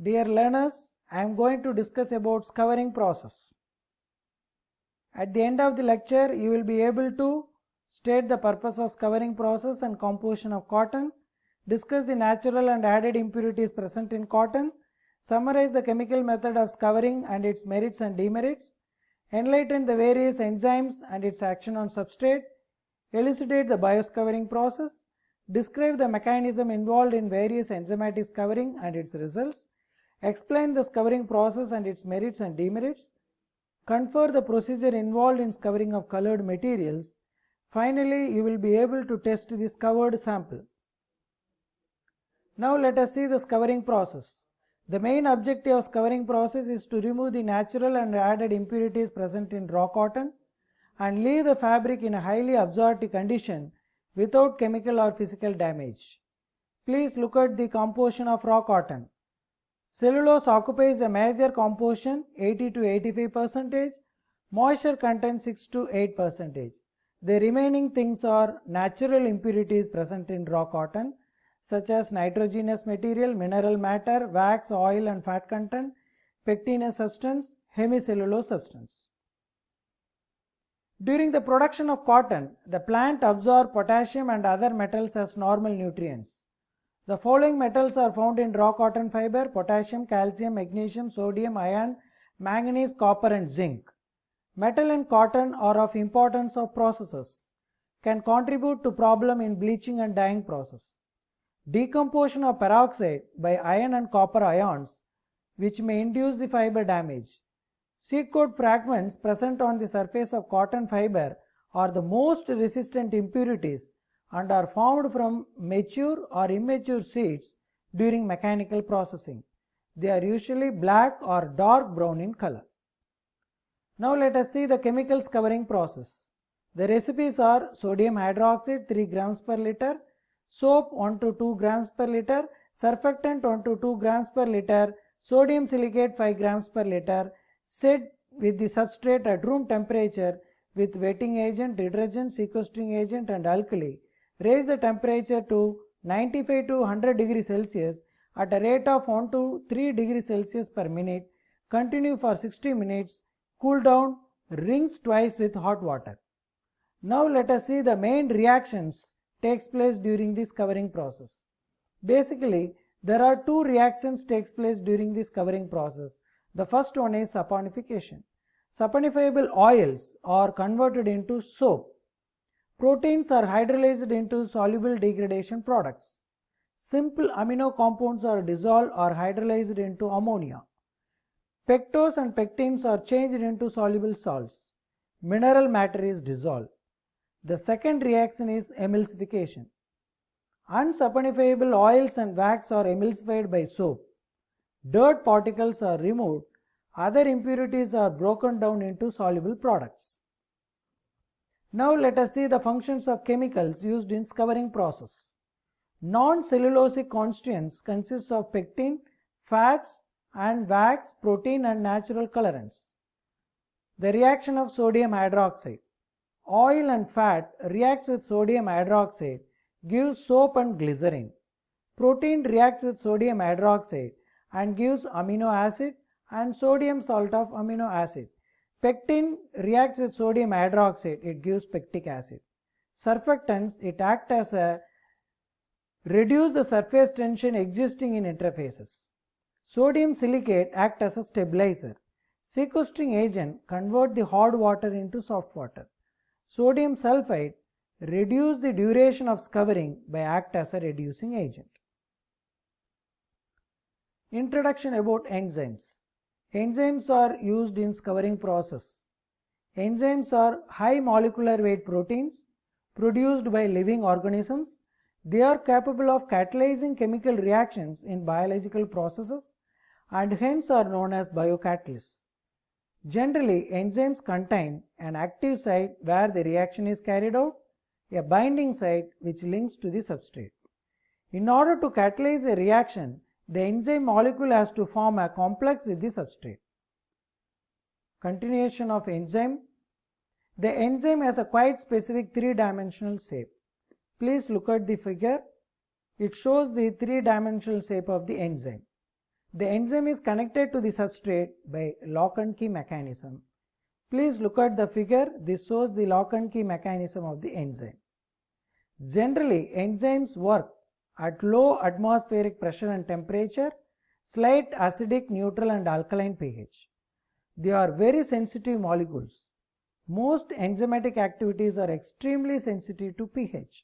Dear learners, I am going to discuss about scouring process. At the end of the lecture, you will be able to state the purpose of scouring process and composition of cotton, discuss the natural and added impurities present in cotton, summarize the chemical method of scouring and its merits and demerits, enlighten the various enzymes and its action on substrate, elucidate the bioscouring process, describe the mechanism involved in various enzymatic scouring and its results, explain the scouring process and its merits and demerits, confer the procedure involved in scouring of colored materials. Finally, you will be able to test the scoured sample. Now let us see the scouring process. The main objective of scouring process is to remove the natural and added impurities present in raw cotton and leave the fabric in a highly absorptive condition without chemical or physical damage. Please look at the composition of raw cotton. Cellulose occupies a major composition 80 to 85%, moisture content 6 to 8%. The remaining things are natural impurities present in raw cotton such as nitrogenous material, mineral matter, wax, oil and fat content, pectinous substance, hemicellulose substance. During the production of cotton, the plant absorbs potassium and other metals as normal nutrients. The following metals are found in raw cotton fiber: potassium, calcium, magnesium, sodium, iron, manganese, copper and zinc. Metal in cotton are of importance of processes, can contribute to problem in bleaching and dyeing process. Decomposition of peroxide by iron and copper ions, which may induce the fiber damage. Seed coat fragments present on the surface of cotton fiber are the most resistant impurities and are formed from mature or immature seeds during mechanical processing. They are usually black or dark brown in color. Now let us see the chemical scouring process. The recipes are sodium hydroxide 3 grams per liter, soap 1 to 2 grams per liter, surfactant 1 to 2 grams per liter, sodium silicate 5 grams per liter, set with the substrate at room temperature with wetting agent, detergent, sequestering agent and alkali. Raise the temperature to 95 to 100 degrees Celsius at a rate of 1 to 3 degrees Celsius per minute. Continue for 60 minutes. Cool down. Rinse twice with hot water. Now let us see the main reactions takes place during the scouring process. Basically, there are two reactions takes place during the scouring process. The first one is saponification. Saponifiable oils are converted into soap. Proteins are hydrolyzed into soluble degradation products. Simple amino compounds are dissolved or hydrolyzed into ammonia. Pectose and pectins are changed into soluble salts. Mineral matter is dissolved. The second reaction is emulsification. Unsaponifiable oils and wax are emulsified by soap. Dirt particles are removed. Other impurities are broken down into soluble products. Now let us see the functions of chemicals used in scouring process. Non-cellulosic constituents consist of pectin, fats and wax, protein and natural colorants. The reaction of sodium hydroxide. Oil and fat reacts with sodium hydroxide, gives soap and glycerin. Protein reacts with sodium hydroxide and gives amino acid and sodium salt of amino acid. Pectin reacts with sodium hydroxide, it gives pectic acid. Surfactants, it acts as a reduce the surface tension existing in interfaces. Sodium silicate acts as a stabilizer. Sequestering agent convert the hard water into soft water. Sodium sulfite reduce the duration of scouring by act as a reducing agent. Introduction about enzymes. Enzymes are used in scouring process. Enzymes are high molecular weight proteins produced by living organisms. They are capable of catalyzing chemical reactions in biological processes and hence are known as biocatalysts. Generally, enzymes contain an active site where the reaction is carried out, a binding site which links to the substrate. In order to catalyze a reaction, the enzyme molecule has to form a complex with the substrate. Continuation of enzyme. The enzyme has a quite specific three-dimensional shape. Please look at the figure. It shows the three-dimensional shape of the enzyme. The enzyme is connected to the substrate by lock and key mechanism. Please look at the figure. This shows the lock and key mechanism of the enzyme. Generally, enzymes work at low atmospheric pressure and temperature, slight acidic, neutral and alkaline pH. They are very sensitive molecules. Most enzymatic activities are extremely sensitive to pH.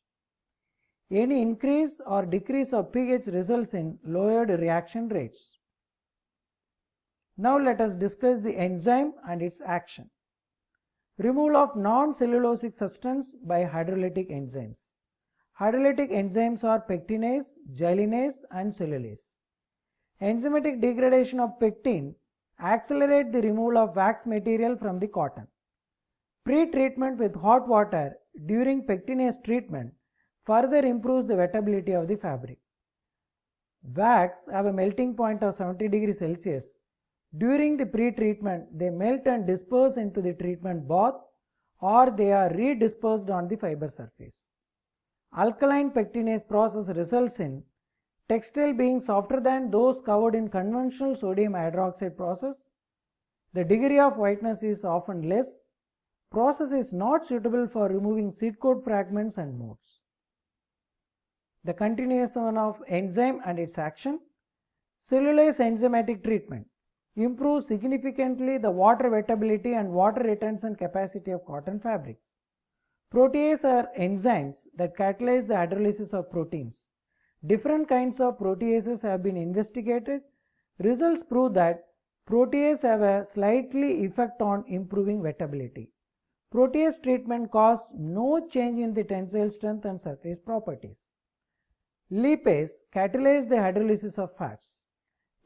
Any increase or decrease of pH results in lowered reaction rates. Now let us discuss the enzyme and its action. Removal of non-cellulosic substance by hydrolytic enzymes. Hydrolytic enzymes are pectinase, gyelinase and cellulase. Enzymatic degradation of pectin accelerates the removal of wax material from the cotton. Pre-treatment with hot water during pectinase treatment further improves the wettability of the fabric. Wax have a melting point of 70 degrees Celsius. During the pre-treatment, they melt and disperse into the treatment bath, or they are redispersed on the fiber surface. Alkaline pectinase process results in textile being softer than those covered in conventional sodium hydroxide process. The degree of whiteness is often less. Process is not suitable for removing seed coat fragments and modes. The continuation of enzyme and its action. Cellulose enzymatic treatment improves significantly the water wettability and water retention capacity of cotton fabrics. Protease are enzymes that catalyze the hydrolysis of proteins. Different kinds of proteases have been investigated. Results prove that protease have a slightly effect on improving wettability. Protease treatment causes no change in the tensile strength and surface properties. Lipase catalyze the hydrolysis of fats.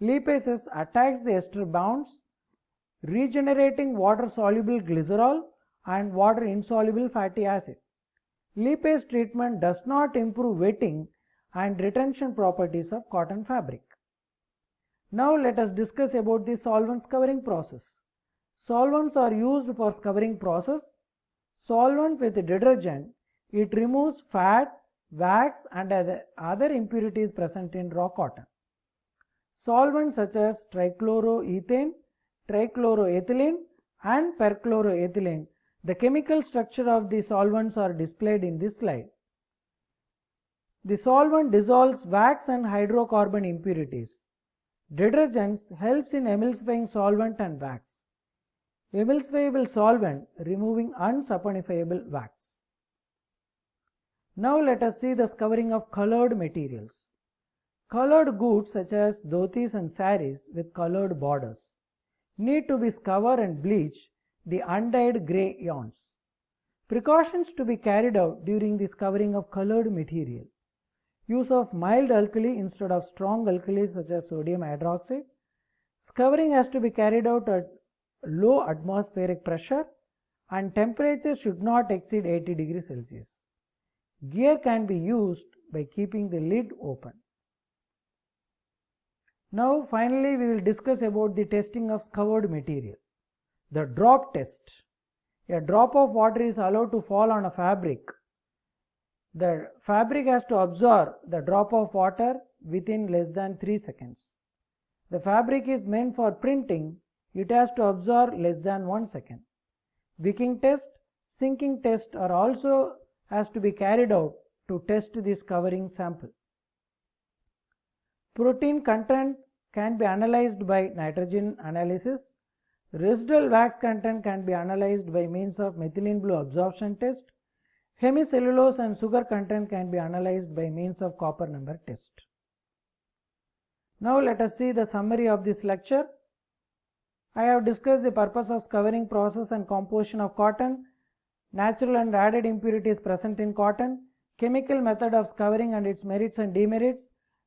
Lipases attacks the ester bonds, regenerating water-soluble glycerol and water-insoluble fatty acid. Lipase treatment does not improve wetting and retention properties of cotton fabric. Now let us discuss about the solvent scouring process. Solvents are used for scouring process. Solvent with detergent, it removes fat, wax and other impurities present in raw cotton. Solvents such as trichloroethane, trichloroethylene and perchloroethylene. The chemical structure of the solvents are displayed in this slide. The solvent dissolves wax and hydrocarbon impurities. Detergents helps in emulsifying solvent and wax. Emulsifiable solvent removing unsaponifiable wax. Now let us see the scouring of colored materials. Colored goods such as dhotis and saris with colored borders need to be scoured and bleached the undyed grey yarns. Precautions to be carried out during the scouring of colored material. Use of mild alkali instead of strong alkali such as sodium hydroxide. Scouring has to be carried out at low atmospheric pressure and temperature should not exceed 80 degrees Celsius. Gear can be used by keeping the lid open. Now finally we will discuss about the testing of scoured material. The drop test. A drop of water is allowed to fall on a fabric. The fabric has to absorb the drop of water within less than 3 seconds. The fabric is meant for printing. It has to absorb less than 1 second. Wicking test, sinking test are also has to be carried out to test the scouring sample. Protein content can be analyzed by nitrogen analysis. Residual wax content can be analyzed by means of methylene blue absorption test. Hemicellulose and sugar content can be analyzed by means of copper number test. Now let us see the summary of this lecture. I have discussed the purpose of scouring process and composition of cotton, natural and added impurities present in cotton, chemical method of scouring and its merits and demerits,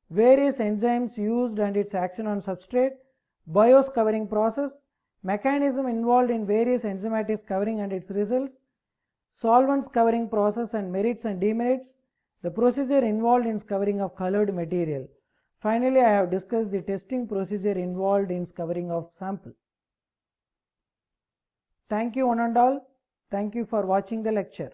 various enzymes used and its action on substrate, bioscouring process, mechanism involved in various enzymatic scouring and its results, solvent scouring process and merits and demerits, the procedure involved in scouring of colored material. Finally, I have discussed the testing procedure involved in scouring of sample. Thank you one and all. Thank you for watching the lecture.